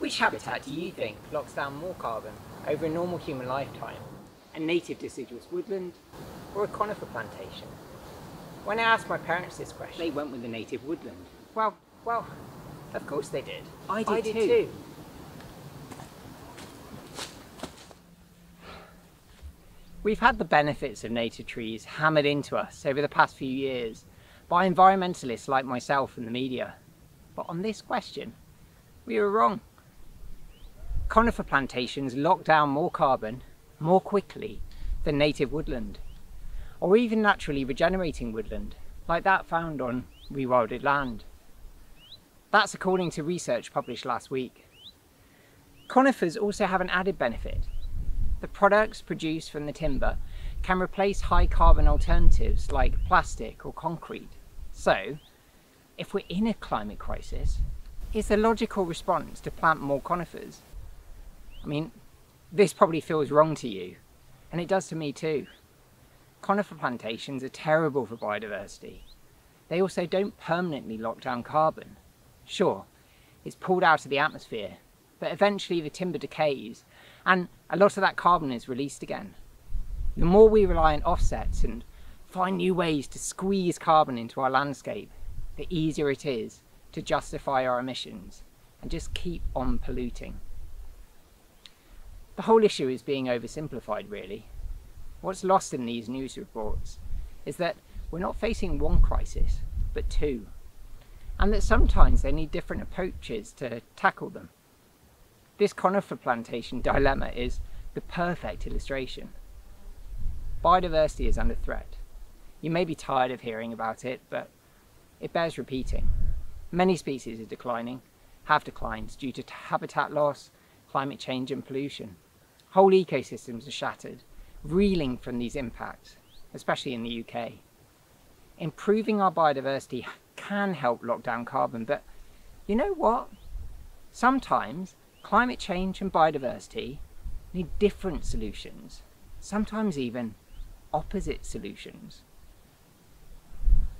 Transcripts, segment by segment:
Which habitat do you think locks down more carbon over a normal human lifetime? A native deciduous woodland or a conifer plantation? When I asked my parents this question, they went with the native woodland. Well, of course they did. I did too. We've had the benefits of native trees hammered into us over the past few years by environmentalists like myself and the media. But on this question, we were wrong. Conifer plantations lock down more carbon more quickly than native woodland, or even naturally regenerating woodland, like that found on rewilded land. That's according to research published last week. Conifers also have an added benefit. The products produced from the timber can replace high carbon alternatives like plastic or concrete. So, if we're in a climate crisis, it's a logical response to plant more conifers. I mean, this probably feels wrong to you, and it does to me too. Conifer plantations are terrible for biodiversity. They also don't permanently lock down carbon. Sure, it's pulled out of the atmosphere, but eventually the timber decays and a lot of that carbon is released again. The more we rely on offsets and find new ways to squeeze carbon into our landscape, the easier it is to justify our emissions and just keep on polluting. The whole issue is being oversimplified, really. What's lost in these news reports is that we're not facing one crisis, but two, and that sometimes they need different approaches to tackle them. This conifer plantation dilemma is the perfect illustration. Biodiversity is under threat. You may be tired of hearing about it, but it bears repeating. Many species are declining, have declined due to habitat loss, climate change and pollution. Whole ecosystems are shattered, reeling from these impacts, especially in the UK. Improving our biodiversity can help lock down carbon, but you know what? Sometimes climate change and biodiversity need different solutions, sometimes even opposite solutions.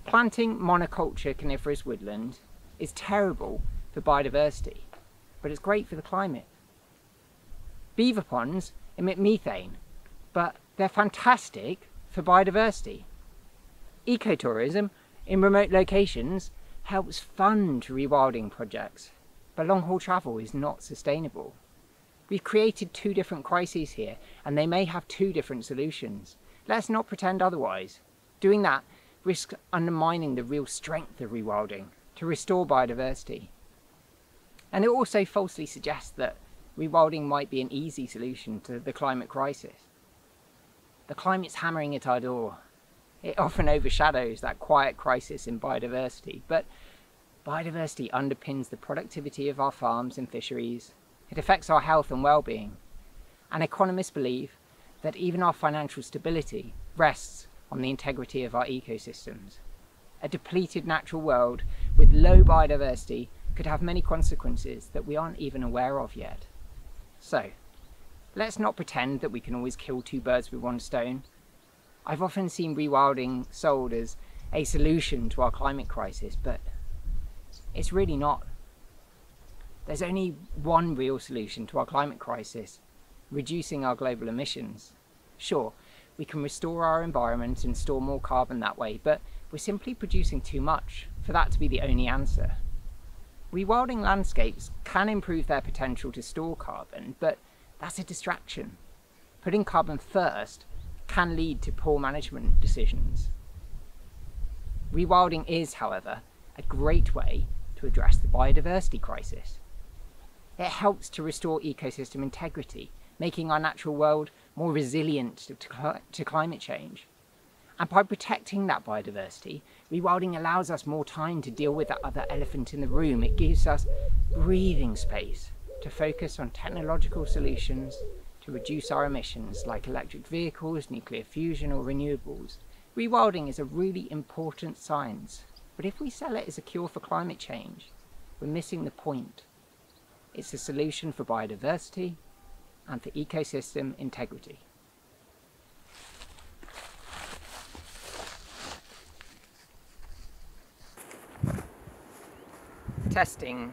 Planting monoculture coniferous woodland is terrible for biodiversity, but it's great for the climate. Beaver ponds emit methane, but they're fantastic for biodiversity. Ecotourism in remote locations helps fund rewilding projects, but long-haul travel is not sustainable. We've created two different crises here, and they may have two different solutions. Let's not pretend otherwise. Doing that risks undermining the real strength of rewilding to restore biodiversity. And it also falsely suggests that rewilding might be an easy solution to the climate crisis. The climate's hammering at our door. It often overshadows that quiet crisis in biodiversity, but biodiversity underpins the productivity of our farms and fisheries. It affects our health and well-being. And economists believe that even our financial stability rests on the integrity of our ecosystems. A depleted natural world with low biodiversity could have many consequences that we aren't even aware of yet. So, let's not pretend that we can always kill two birds with one stone. I've often seen rewilding sold as a solution to our climate crisis, but it's really not. There's only one real solution to our climate crisis: reducing our global emissions. Sure, we can restore our environment and store more carbon that way, but we're simply producing too much for that to be the only answer. Rewilding landscapes can improve their potential to store carbon, but that's a distraction. Putting carbon first can lead to poor management decisions. Rewilding is, however, a great way to address the biodiversity crisis. It helps to restore ecosystem integrity, making our natural world more resilient to climate change. And by protecting that biodiversity, rewilding allows us more time to deal with that other elephant in the room. It gives us breathing space to focus on technological solutions to reduce our emissions, like electric vehicles, nuclear fusion or renewables. Rewilding is a really important science, but if we sell it as a cure for climate change, we're missing the point. It's a solution for biodiversity and for ecosystem integrity. Testing.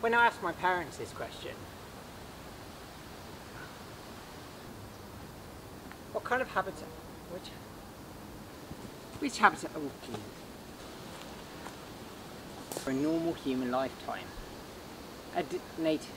When I asked my parents this question, what kind of habitat, which habitat, oh geez, for a normal human lifetime, native